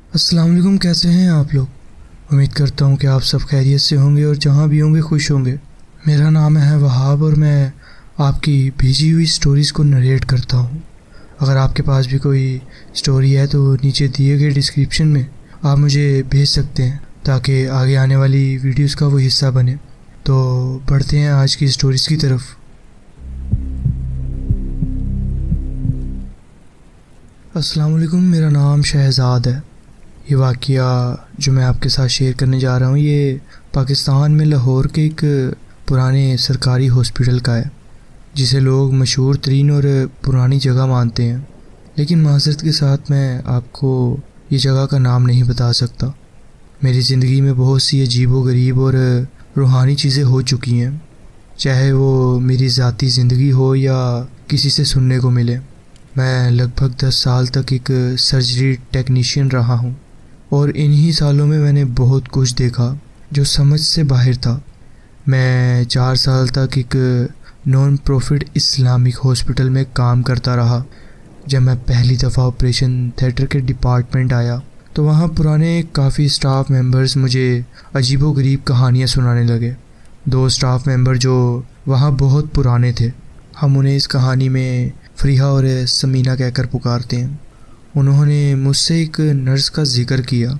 अस्सलाम वालेकुम। कैसे हैं आप लोग? उम्मीद करता हूँ कि आप सब खैरियत से होंगे और जहाँ भी होंगे खुश होंगे। मेरा नाम है वहाब और मैं आपकी भेजी हुई स्टोरीज़ को नरेट करता हूँ। अगर आपके पास भी कोई स्टोरी है तो नीचे दिए गए डिस्क्रिप्शन में आप मुझे भेज सकते हैं ताकि आगे आने वाली वीडियोस का वो हिस्सा बने। तो बढ़ते हैं आज की स्टोरीज़ की तरफ। अस्सलाम वालेकुम। मेरा नाम शहज़ाद है। ये वाक़या जो मैं आपके साथ शेयर करने जा रहा हूँ ये पाकिस्तान में लाहौर के एक पुराने सरकारी हॉस्पिटल का है, जिसे लोग मशहूर तरीन और पुरानी जगह मानते हैं। लेकिन माज़रत के साथ मैं आपको ये जगह का नाम नहीं बता सकता। मेरी ज़िंदगी में बहुत सी अजीबो गरीब और रूहानी चीज़ें हो चुकी हैं, चाहे वो मेरी ज़ाती ज़िंदगी हो या किसी से सुनने को मिले। मैं लगभग 10 साल तक एक सर्जरी टेक्नीशियन रहा हूँ और इन्हीं सालों में मैंने बहुत कुछ देखा जो समझ से बाहर था। मैं 4 साल तक एक नॉन प्रॉफिट इस्लामिक हॉस्पिटल में काम करता रहा। जब मैं पहली दफ़ा ऑपरेशन थिएटर के डिपार्टमेंट आया तो वहाँ पुराने काफ़ी स्टाफ मेंबर्स मुझे अजीबोगरीब कहानियाँ सुनाने लगे। 2 स्टाफ मेंबर जो वहाँ बहुत पुराने थे, हम उन्हें इस कहानी में फ़रीहा और समीना कहकर पुकारते हैं। उन्होंने मुझसे एक नर्स का जिक्र किया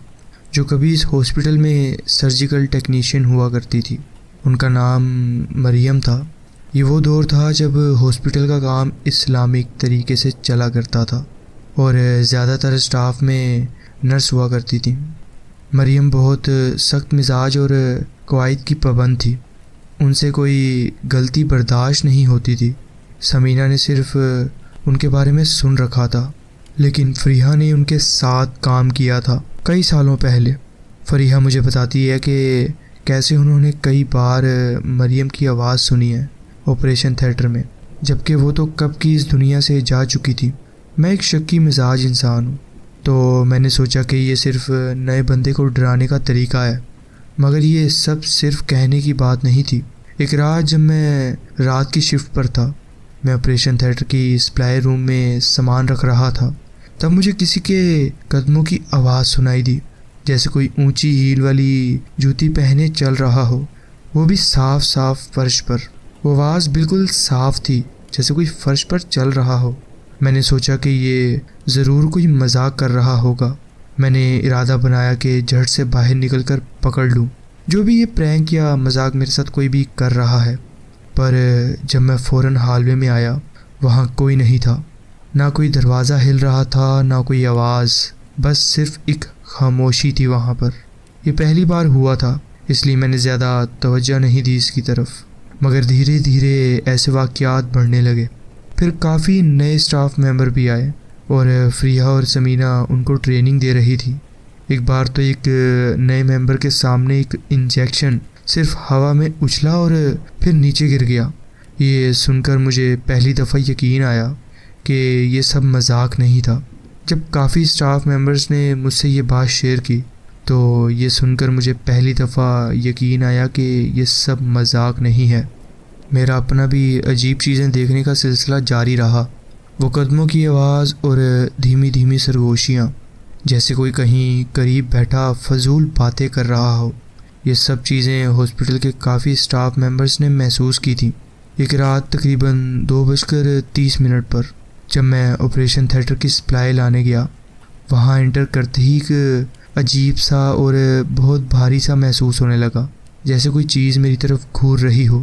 जो कभी इस हॉस्पिटल में सर्जिकल टेक्नीशियन हुआ करती थी। उनका नाम मरियम था। ये वो दौर था जब हॉस्पिटल का काम इस्लामिक तरीके से चला करता था और ज़्यादातर स्टाफ में नर्स हुआ करती थी। मरियम बहुत सख्त मिजाज और कवायद की पाबंद थी। उनसे कोई गलती बर्दाश्त नहीं होती थी। समीना ने सिर्फ उनके बारे में सुन रखा था, लेकिन फ़रीहा ने उनके साथ काम किया था कई सालों पहले। फ़रीहा मुझे बताती है कि कैसे उन्होंने कई बार मरियम की आवाज़ सुनी है ऑपरेशन थिएटर में, जबकि वो तो कब की इस दुनिया से जा चुकी थी। मैं एक शक्की मिजाज इंसान हूँ, तो मैंने सोचा कि ये सिर्फ नए बंदे को डराने का तरीका है, मगर ये सब सिर्फ कहने की बात नहीं थी। एक रात जब मैं रात की शिफ्ट पर था, मैं ऑपरेशन थिएटर की सप्लाई रूम में सामान रख रहा था, तब मुझे किसी के कदमों की आवाज़ सुनाई दी, जैसे कोई ऊंची हील वाली जूती पहने चल रहा हो, वो भी साफ साफ फर्श पर। वो आवाज़ बिल्कुल साफ थी, जैसे कोई फर्श पर चल रहा हो। मैंने सोचा कि ये ज़रूर कोई मजाक कर रहा होगा। मैंने इरादा बनाया कि झट से बाहर निकलकर पकड़ लूँ जो भी ये प्रैंक या मजाक मेरे साथ कोई भी कर रहा है। पर जब मैं फ़ौरन हॉलवे में आया, वहाँ कोई नहीं था। ना कोई दरवाज़ा हिल रहा था, ना कोई आवाज़, बस सिर्फ एक खामोशी थी वहाँ पर। ये पहली बार हुआ था, इसलिए मैंने ज़्यादा तवज्जो नहीं दी इसकी तरफ। मगर धीरे धीरे ऐसे वाक़यात बढ़ने लगे। फिर काफ़ी नए स्टाफ मेंबर भी आए और फ़रीहा और समीना उनको ट्रेनिंग दे रही थी। एक बार तो एक नए मेंबर के सामने एक इंजेक्शन सिर्फ हवा में उछला और फिर नीचे गिर गया। ये सुनकर मुझे पहली दफ़ा यकीन आया कि ये सब मजाक नहीं था। जब काफ़ी स्टाफ मेंबर्स ने मुझसे ये बात शेयर की तो ये सुनकर मुझे पहली दफ़ा यकीन आया कि ये सब मजाक नहीं है। मेरा अपना भी अजीब चीज़ें देखने का सिलसिला जारी रहा। वो कदमों की आवाज़ और धीमी धीमी सरगोशियाँ, जैसे कोई कहीं करीब बैठा फजूल बातें कर रहा हो। ये सब चीज़ें हॉस्पिटल के काफ़ी स्टाफ मेंबर्स ने महसूस की थी। एक रात तकरीबन 2:30 पर जब मैं ऑपरेशन थिएटर की सप्लाई लाने गया, वहाँ एंटर करते ही एक अजीब सा और बहुत भारी सा महसूस होने लगा, जैसे कोई चीज़ मेरी तरफ घूर रही हो।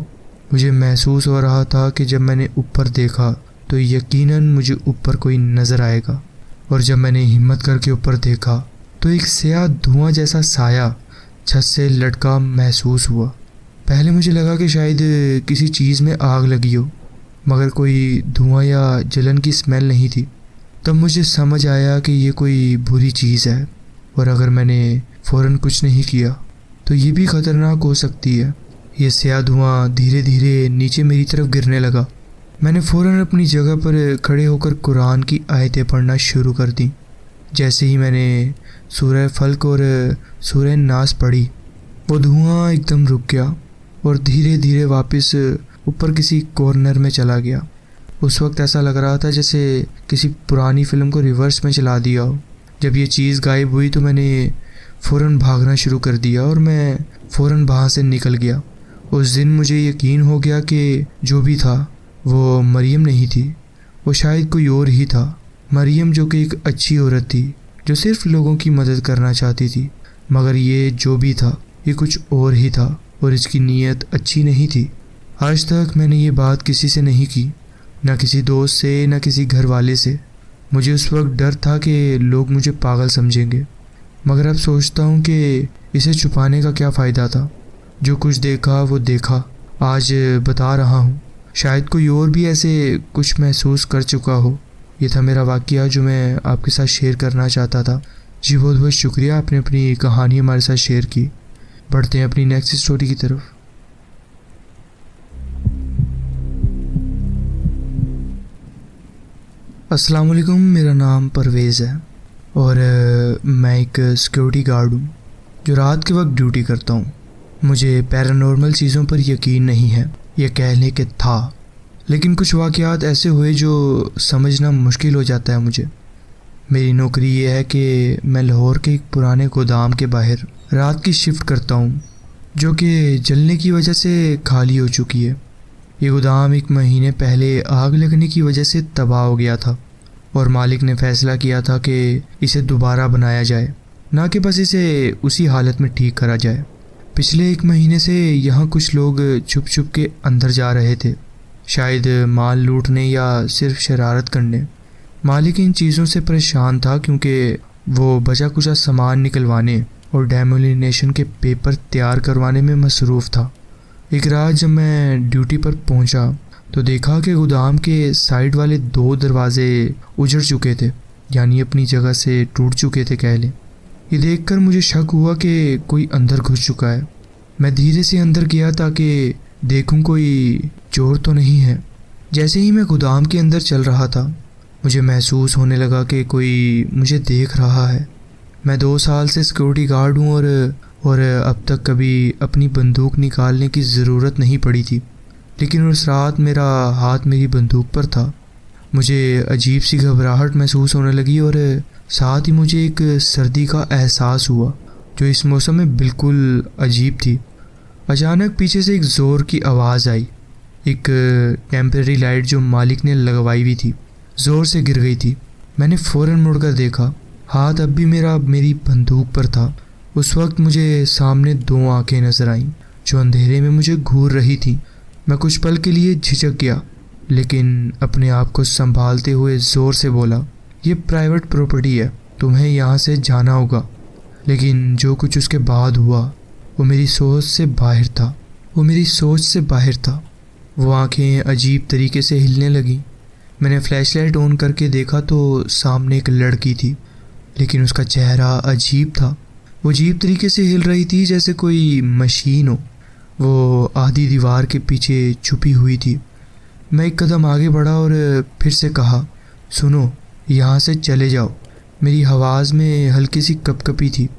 मुझे महसूस हो रहा था कि जब मैंने ऊपर देखा तो यकीनन मुझे ऊपर कोई नज़र आएगा, और जब मैंने हिम्मत करके ऊपर देखा तो एक स्याह धुआं जैसा साया छत से लटका महसूस हुआ। पहले मुझे लगा कि शायद किसी चीज़ में आग लगी हो, मगर कोई धुआं या जलन की स्मेल नहीं थी। तब मुझे समझ आया कि ये कोई बुरी चीज़ है, और अगर मैंने फ़ौरन कुछ नहीं किया तो ये भी ख़तरनाक हो सकती है। ये स्याह धुआं धीरे धीरे नीचे मेरी तरफ गिरने लगा। मैंने फ़ौरन अपनी जगह पर खड़े होकर कुरान की आयतें पढ़ना शुरू कर दी। जैसे ही मैंने सूरह फल्क और सूरह नास पढ़ी, वो धुआं एकदम रुक गया और धीरे धीरे वापस ऊपर किसी कॉर्नर में चला गया। उस वक्त ऐसा लग रहा था जैसे किसी पुरानी फिल्म को रिवर्स में चला दिया हो, जब ये चीज़ गायब हुई तो मैंने फ़ौरन भागना शुरू कर दिया और मैं फ़ौरन वहाँ से निकल गया। उस दिन मुझे यकीन हो गया कि जो भी था वो मरियम नहीं थी, वो शायद कोई और ही था। मरियम जो कि एक अच्छी औरत थी जो सिर्फ लोगों की मदद करना चाहती थी, मगर ये जो भी था ये कुछ और ही था और इसकी नीयत अच्छी नहीं थी। आज तक मैंने ये बात किसी से नहीं की, ना किसी दोस्त से, ना किसी घर वाले से। मुझे उस वक्त डर था कि लोग मुझे पागल समझेंगे, मगर अब सोचता हूँ कि इसे छुपाने का क्या फ़ायदा था। जो कुछ देखा वो देखा, आज बता रहा हूँ। शायद कोई और भी ऐसे कुछ महसूस कर चुका हो। ये था मेरा वाक़या जो मैं आपके साथ शेयर करना चाहता था। जी बहुत बहुत शुक्रिया, आपने अपनी कहानी हमारे साथ शेयर की। बढ़ते हैं अपनी नेक्स्ट स्टोरी की तरफ। अस्सलाम वालेकुम, मेरा नाम परवेज़ है और मैं एक सिक्योरिटी गार्ड हूँ जो रात के वक्त ड्यूटी करता हूँ। मुझे पैरानॉर्मल चीज़ों पर यकीन नहीं है, यह कहने के था, लेकिन कुछ वाक़यात ऐसे हुए जो समझना मुश्किल हो जाता है मुझे। मेरी नौकरी ये है कि मैं लाहौर के एक पुराने गोदाम के बाहर रात की शिफ्ट करता हूँ जो कि जलने की वजह से खाली हो चुकी है। ये गोदाम 1 महीने पहले आग लगने की वजह से तबाह हो गया था और मालिक ने फ़ैसला किया था कि इसे दोबारा बनाया जाए, ना कि बस इसे उसी हालत में ठीक करा जाए। पिछले 1 महीने से यहाँ कुछ लोग छुप छुप के अंदर जा रहे थे, शायद माल लूटने या सिर्फ शरारत करने। मालिक इन चीज़ों से परेशान था क्योंकि वो बचा कुचा सामान निकलवाने और डेमोलिनेशन के पेपर तैयार करवाने में मसरूफ़ था। एक रात जब मैं ड्यूटी पर पहुंचा तो देखा कि गोदाम के साइड वाले 2 दरवाजे उजड़ चुके थे, यानी अपनी जगह से टूट चुके थे कह लें। ये देखकर मुझे शक हुआ कि कोई अंदर घुस चुका है। मैं धीरे से अंदर गया ताकि देखूं कोई चोर तो नहीं है। जैसे ही मैं गोदाम के अंदर चल रहा था मुझे महसूस होने लगा कि कोई मुझे देख रहा है। मैं 2 साल से सिक्योरिटी गार्ड हूँ और अब तक कभी अपनी बंदूक निकालने की ज़रूरत नहीं पड़ी थी, लेकिन उस रात मेरा हाथ मेरी बंदूक पर था। मुझे अजीब सी घबराहट महसूस होने लगी और साथ ही मुझे एक सर्दी का एहसास हुआ जो इस मौसम में बिल्कुल अजीब थी। अचानक पीछे से एक ज़ोर की आवाज़ आई। एक टेम्परेरी लाइट जो मालिक ने लगवाई हुई थी ज़ोर से गिर गई थी। मैंने फ़ौरन मुड़कर देखा, हाथ अब भी मेरी बंदूक पर था। उस वक्त मुझे सामने 2 आंखें नज़र आईं जो अंधेरे में मुझे घूर रही थीं। मैं कुछ पल के लिए झिझक गया, लेकिन अपने आप को संभालते हुए ज़ोर से बोला, ये प्राइवेट प्रॉपर्टी है, तुम्हें यहाँ से जाना होगा। लेकिन जो कुछ उसके बाद हुआ वो मेरी सोच से बाहर था। वो आंखें अजीब तरीके से हिलने लगीं। मैंने फ्लैशलाइट ऑन करके देखा तो सामने एक लड़की थी, लेकिन उसका चेहरा अजीब था। वो अजीब तरीके से हिल रही थी जैसे कोई मशीन हो। वो आधी दीवार के पीछे छुपी हुई थी। मैं एक कदम आगे बढ़ा और फिर से कहा, सुनो, यहाँ से चले जाओ। मेरी आवाज़ में हल्की सी कपकपी थी,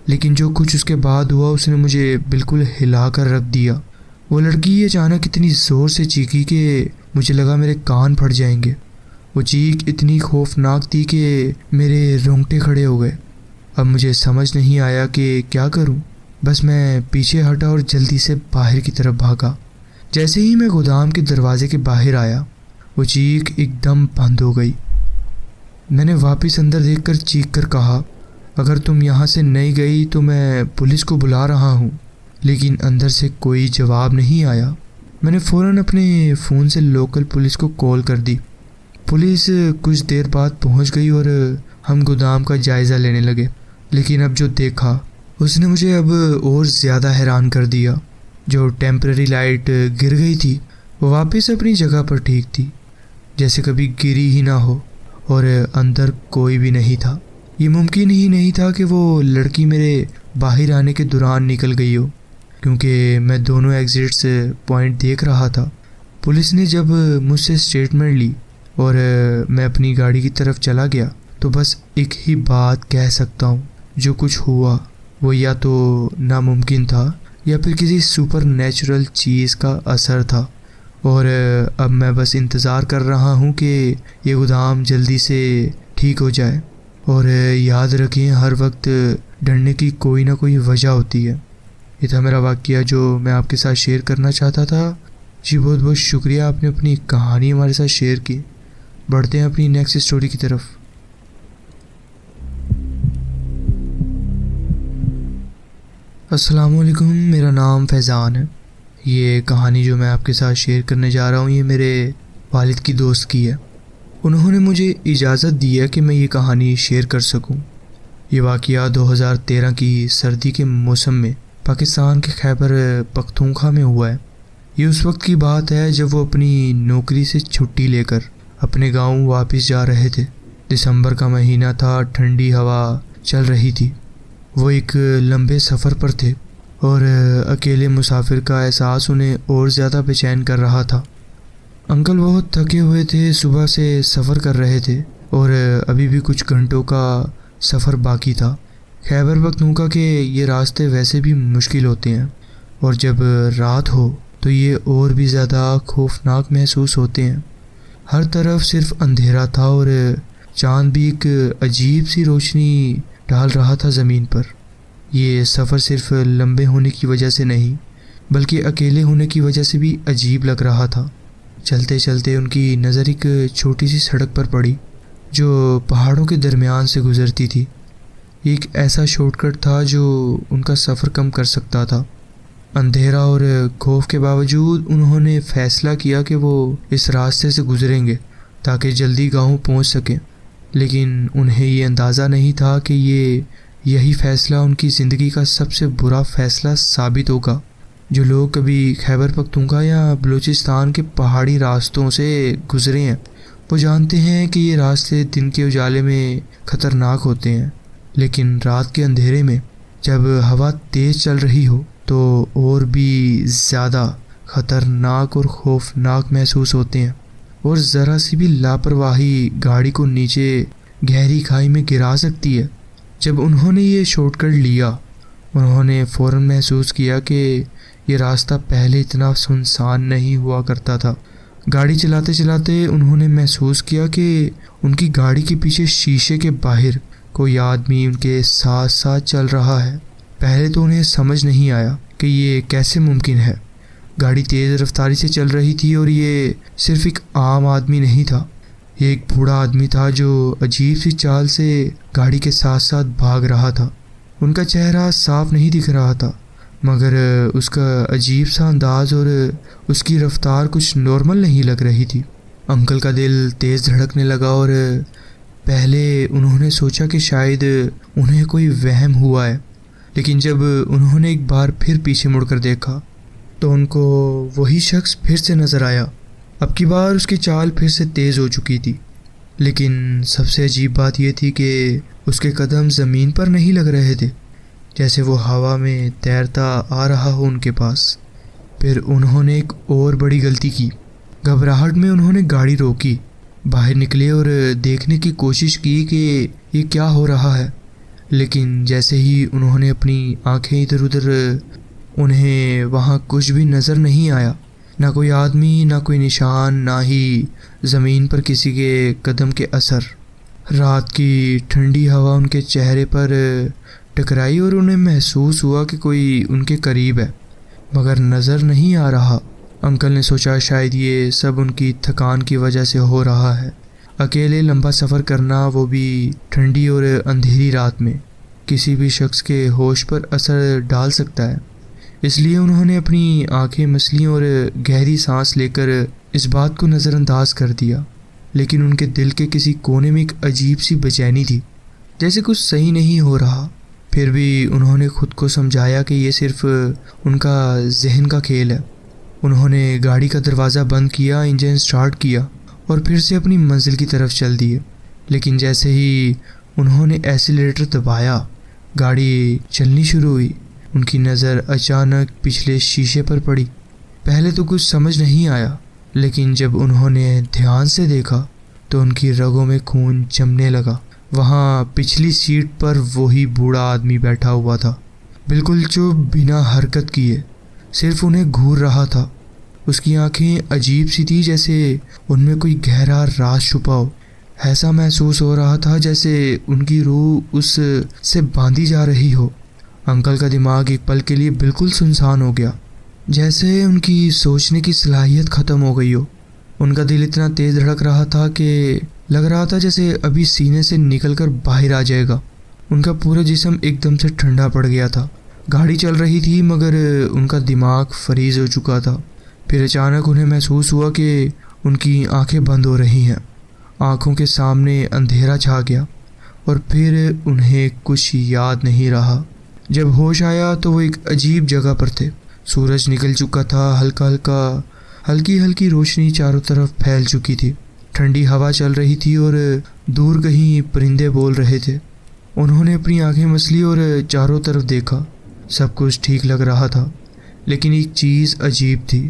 लेकिन जो कुछ उसके बाद हुआ उसने मुझे बिल्कुल हिला कर रख दिया। वो लड़की अचानक इतनी ज़ोर से चीखी कि मुझे लगा मेरे कान फट जाएंगे। वो चीख इतनी खौफनाक थी कि मेरे रोंगटे खड़े हो गए। अब मुझे समझ नहीं आया कि क्या करूं। बस मैं पीछे हटा और जल्दी से बाहर की तरफ भागा। जैसे ही मैं गोदाम के दरवाजे के बाहर आया वो चीख एकदम बंद हो गई। मैंने वापस अंदर देखकर चीख कर कहा, अगर तुम यहाँ से नहीं गई तो मैं पुलिस को बुला रहा हूँ। लेकिन अंदर से कोई जवाब नहीं आया। मैंने फ़ौरन अपने फ़ोन से लोकल पुलिस को कॉल कर दी। पुलिस कुछ देर बाद पहुँच गई और हम गोदाम का जायज़ा लेने लगे। लेकिन अब जो देखा उसने मुझे अब और ज़्यादा हैरान कर दिया। जो टेम्परेरी लाइट गिर गई थी वो वापस अपनी जगह पर ठीक थी, जैसे कभी गिरी ही ना हो, और अंदर कोई भी नहीं था। ये मुमकिन ही नहीं था कि वो लड़की मेरे बाहर आने के दौरान निकल गई हो, क्योंकि मैं दोनों एग्जिट्स पॉइंट देख रहा था। पुलिस ने जब मुझसे स्टेटमेंट ली और मैं अपनी गाड़ी की तरफ चला गया तो बस एक ही बात कह सकता हूँ, जो कुछ हुआ वो या तो नामुमकिन था या फिर किसी सुपर नेचुरल चीज़ का असर था। और अब मैं बस इंतज़ार कर रहा हूँ कि ये गोदाम जल्दी से ठीक हो जाए। और याद रखें, हर वक्त डरने की कोई ना कोई वजह होती है। ये था मेरा वाक़या जो मैं आपके साथ शेयर करना चाहता था। जी बहुत बहुत शुक्रिया, आपने अपनी कहानी हमारे साथ शेयर की। बढ़ते हैं अपनी नेक्स्ट स्टोरी की तरफ। अस्सलाम वालेकुम, मेरा नाम फैज़ान है। ये कहानी जो मैं आपके साथ शेयर करने जा रहा हूँ ये मेरे वालिद की दोस्त की है। उन्होंने मुझे इजाज़त दी है कि मैं ये कहानी शेयर कर सकूँ। ये वाक़या 2013 की सर्दी के मौसम में पाकिस्तान के खैबर पख्तूनख्वा में हुआ है। ये उस वक्त की बात है जब वो अपनी नौकरी से छुट्टी लेकर अपने गांव वापस जा रहे थे। दिसंबर का महीना था, ठंडी हवा चल रही थी। वो एक लंबे सफ़र पर थे और अकेले मुसाफिर का एहसास उन्हें और ज़्यादा बेचैन कर रहा था। अंकल बहुत थके हुए थे, सुबह से सफ़र कर रहे थे और अभी भी कुछ घंटों का सफ़र बाकी था। खैबर पख्तूनख्वा के ये रास्ते वैसे भी मुश्किल होते हैं और जब रात हो तो ये और भी ज़्यादा खौफनाक महसूस होते हैं। हर तरफ सिर्फ अंधेरा था और चाँद भी एक अजीब सी रोशनी डाल रहा था ज़मीन पर। ये सफ़र सिर्फ लंबे होने की वजह से नहीं बल्कि अकेले होने की वजह से भी अजीब लग रहा था। चलते चलते उनकी नज़र एक छोटी सी सड़क पर पड़ी जो पहाड़ों के दरमियान से गुज़रती थी। एक ऐसा शॉर्टकट था जो उनका सफ़र कम कर सकता था। अंधेरा और खौफ के बावजूद उन्होंने फ़ैसला किया कि वो इस रास्ते से गुज़रेंगे ताकि जल्दी गाँव पहुँच सकें। लेकिन उन्हें ये अंदाज़ा नहीं था कि यही फ़ैसला उनकी ज़िंदगी का सबसे बुरा फ़ैसला साबित होगा। जो लोग कभी खैबर पख्तूनख्वा या बलूचिस्तान के पहाड़ी रास्तों से गुज़रे हैं वो जानते हैं कि ये रास्ते दिन के उजाले में ख़तरनाक होते हैं, लेकिन रात के अंधेरे में जब हवा तेज़ चल रही हो तो और भी ज़्यादा ख़तरनाक और खौफनाक महसूस होते हैं और ज़रा सी भी लापरवाही गाड़ी को नीचे गहरी खाई में गिरा सकती है। जब उन्होंने ये शॉर्टकट लिया उन्होंने फ़ौरन महसूस किया कि ये रास्ता पहले इतना सुनसान नहीं हुआ करता था। गाड़ी चलाते चलाते उन्होंने महसूस किया कि उनकी गाड़ी के पीछे शीशे के बाहर कोई आदमी उनके साथ साथ चल रहा है। पहले तो उन्हें समझ नहीं आया कि ये कैसे मुमकिन है। गाड़ी तेज़ रफ्तारी से चल रही थी और ये सिर्फ एक आम आदमी नहीं था, ये एक बूढ़ा आदमी था जो अजीब सी चाल से गाड़ी के साथ साथ भाग रहा था। उनका चेहरा साफ नहीं दिख रहा था मगर उसका अजीब सा अंदाज़ और उसकी रफ्तार कुछ नॉर्मल नहीं लग रही थी। अंकल का दिल तेज़ धड़कने लगा और पहले उन्होंने सोचा कि शायद उन्हें कोई वहम हुआ है, लेकिन जब उन्होंने एक बार फिर पीछे मुड़कर देखा तो उनको वही शख्स फिर से नज़र आया। अब की बार उसकी चाल फिर से तेज़ हो चुकी थी, लेकिन सबसे अजीब बात यह थी कि उसके कदम ज़मीन पर नहीं लग रहे थे, जैसे वो हवा में तैरता आ रहा हो उनके पास। फिर उन्होंने एक और बड़ी गलती की। घबराहट में उन्होंने गाड़ी रोकी, बाहर निकले और देखने की कोशिश की कि ये क्या हो रहा है। लेकिन जैसे ही उन्होंने अपनी आंखें इधर उधर, उन्हें वहाँ कुछ भी नज़र नहीं आया। ना कोई आदमी, ना कोई निशान, ना ही ज़मीन पर किसी के कदम के असर। रात की ठंडी हवा उनके चेहरे पर टकराई और उन्हें महसूस हुआ कि कोई उनके करीब है मगर नज़र नहीं आ रहा। अंकल ने सोचा शायद ये सब उनकी थकान की वजह से हो रहा है। अकेले लंबा सफ़र करना, वो भी ठंडी और अंधेरी रात में, किसी भी शख्स के होश पर असर डाल सकता है। इसलिए उन्होंने अपनी आंखें मसली और गहरी सांस लेकर इस बात को नज़रअंदाज कर दिया। लेकिन उनके दिल के किसी कोने में एक अजीब सी बेचैनी थी, जैसे कुछ सही नहीं हो रहा। फिर भी उन्होंने खुद को समझाया कि ये सिर्फ उनका जहन का खेल है। उन्होंने गाड़ी का दरवाज़ा बंद किया, इंजन स्टार्ट किया और फिर से अपनी मंजिल की तरफ चल दिए। लेकिन जैसे ही उन्होंने एक्सीलरेटर दबाया, गाड़ी चलनी शुरू हुई। उनकी नज़र अचानक पिछले शीशे पर पड़ी। पहले तो कुछ समझ नहीं आया, लेकिन जब उन्होंने ध्यान से देखा तो उनकी रगों में खून जमने लगा। वहाँ पिछली सीट पर वही बूढ़ा आदमी बैठा हुआ था, बिल्कुल चुप, बिना हरकत किए, सिर्फ उन्हें घूर रहा था। उसकी आंखें अजीब सी थी, जैसे उनमें कोई गहरा राज छुपा हो। ऐसा महसूस हो रहा था जैसे उनकी रूह उस से बांधी जा रही हो। अंकल का दिमाग एक पल के लिए बिल्कुल सुनसान हो गया, जैसे उनकी सोचने की सलाहियत ख़त्म हो गई हो। उनका दिल इतना तेज़ धड़क रहा था कि लग रहा था जैसे अभी सीने से निकलकर बाहर आ जाएगा। उनका पूरा जिस्म एकदम से ठंडा पड़ गया था। गाड़ी चल रही थी मगर उनका दिमाग फ्रीज हो चुका था। फिर अचानक उन्हें महसूस हुआ कि उनकी आंखें बंद हो रही हैं। आंखों के सामने अंधेरा छा गया और फिर उन्हें कुछ याद नहीं रहा। जब होश आया तो वो एक अजीब जगह पर थे। सूरज निकल चुका था, हल्की हल्की रोशनी चारों तरफ फैल चुकी थी। ठंडी हवा चल रही थी और दूर कहीं परिंदे बोल रहे थे। उन्होंने अपनी आंखें मसली और चारों तरफ देखा। सब कुछ ठीक लग रहा था, लेकिन एक चीज़ अजीब थी।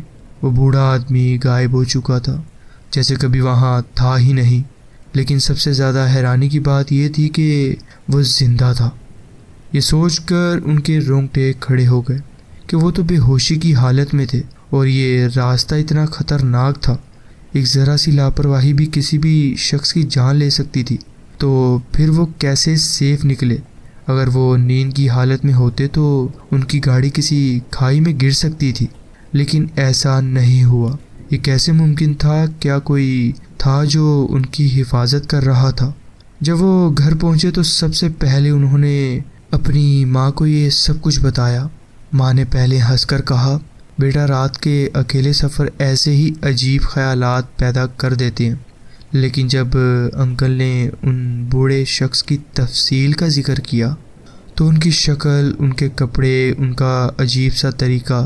वो बूढ़ा आदमी गायब हो चुका था, जैसे कभी वहाँ था ही नहीं। लेकिन सबसे ज़्यादा हैरानी की बात यह थी कि वो जिंदा था। ये सोचकर उनके रोंगटे खड़े हो गए कि वो तो बेहोशी की हालत में थे और ये रास्ता इतना ख़तरनाक था। एक ज़रा सी लापरवाही भी किसी भी शख्स की जान ले सकती थी। तो फिर वो कैसे सेफ निकले? अगर वो नींद की हालत में होते तो उनकी गाड़ी किसी खाई में गिर सकती थी, लेकिन ऐसा नहीं हुआ। ये कैसे मुमकिन था? क्या कोई था जो उनकी हिफाजत कर रहा था? जब वो घर पहुंचे तो सबसे पहले उन्होंने अपनी माँ को ये सब कुछ बताया। माँ ने पहले हंसकर कहा, बेटा, रात के अकेले सफ़र ऐसे ही अजीब ख्यालात पैदा कर देते हैं। लेकिन जब अंकल ने उन बूढ़े शख्स की तफसील का जिक्र किया तो उनकी शक्ल, उनके कपड़े, उनका अजीब सा तरीका,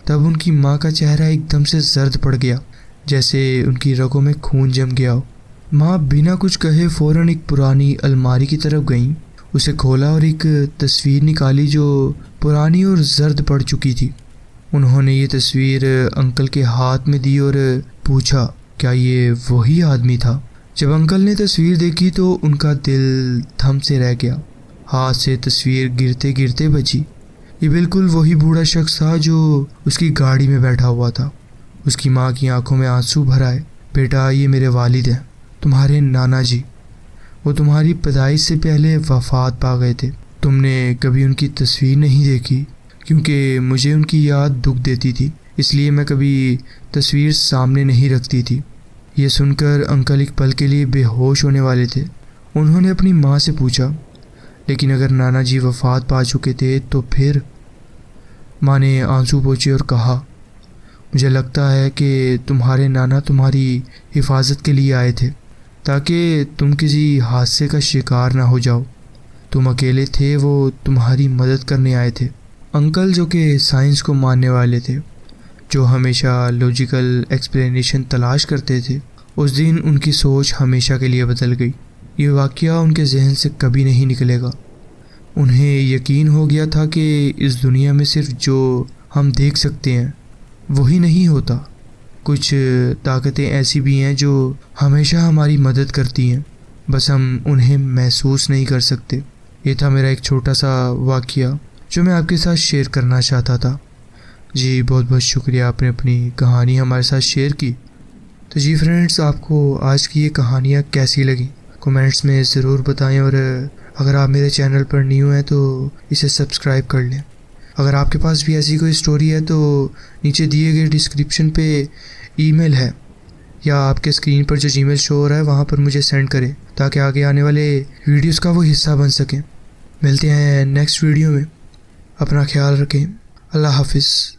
तब उनकी माँ का चेहरा एकदम से जर्द पड़ गया, जैसे उनकी रगों में खून जम गया हो। माँ बिना कुछ कहे फ़ौरन एक पुरानी अलमारी की तरफ गईं, उसे खोला और एक तस्वीर निकाली जो पुरानी और जर्द पड़ चुकी थी। उन्होंने ये तस्वीर अंकल के हाथ में दी और पूछा, क्या ये वही आदमी था? जब अंकल ने तस्वीर देखी तो उनका दिल थम से रह गया। हाथ से तस्वीर गिरते गिरते बची। ये बिल्कुल वही बूढ़ा शख्स था जो उसकी गाड़ी में बैठा हुआ था। उसकी माँ की आंखों में आंसू भर आए। बेटा, ये मेरे वालिद हैं, तुम्हारे नाना जी। वो तुम्हारी पैदाइश से पहले वफात पा गए थे। तुमने कभी उनकी तस्वीर नहीं देखी? क्योंकि मुझे उनकी याद दुख देती थी, इसलिए मैं कभी तस्वीर सामने नहीं रखती थी। ये सुनकर अंकल एक पल के लिए बेहोश होने वाले थे। उन्होंने अपनी माँ से पूछा, लेकिन अगर नाना जी वफात पा चुके थे तो फिर? माँ ने आंसू पोंछे और कहा, मुझे लगता है कि तुम्हारे नाना तुम्हारी हिफाजत के लिए आए थे, ताकि तुम किसी हादसे का शिकार ना हो जाओ। तुम अकेले थे, वो तुम्हारी मदद करने आए थे। अंकल, जो कि साइंस को मानने वाले थे, जो हमेशा लॉजिकल एक्सप्लेनेशन तलाश करते थे, उस दिन उनकी सोच हमेशा के लिए बदल गई। ये वाक़या उनके जहन से कभी नहीं निकलेगा। उन्हें यकीन हो गया था कि इस दुनिया में सिर्फ जो हम देख सकते हैं वही नहीं होता। कुछ ताकतें ऐसी भी हैं जो हमेशा हमारी मदद करती हैं, बस हम उन्हें महसूस नहीं कर सकते। ये था मेरा एक छोटा सा वाक़या जो मैं आपके साथ शेयर करना चाहता था। जी बहुत बहुत शुक्रिया, आपने अपनी कहानी हमारे साथ शेयर की। तो जी फ्रेंड्स, आपको आज की ये कहानियाँ कैसी लगी कमेंट्स में ज़रूर बताएं, और अगर आप मेरे चैनल पर न्यू हैं तो इसे सब्सक्राइब कर लें। अगर आपके पास भी ऐसी कोई स्टोरी है तो नीचे दिए गए डिस्क्रिप्शन पे ईमेल है, या आपके स्क्रीन पर जो जीमेल शो हो रहा है वहाँ पर मुझे सेंड करें, ताकि आगे आने वाले वीडियोस का वो हिस्सा बन सकें। मिलते हैं नेक्स्ट वीडियो में। अपना ख्याल रखें। अल्लाह हाफिज़।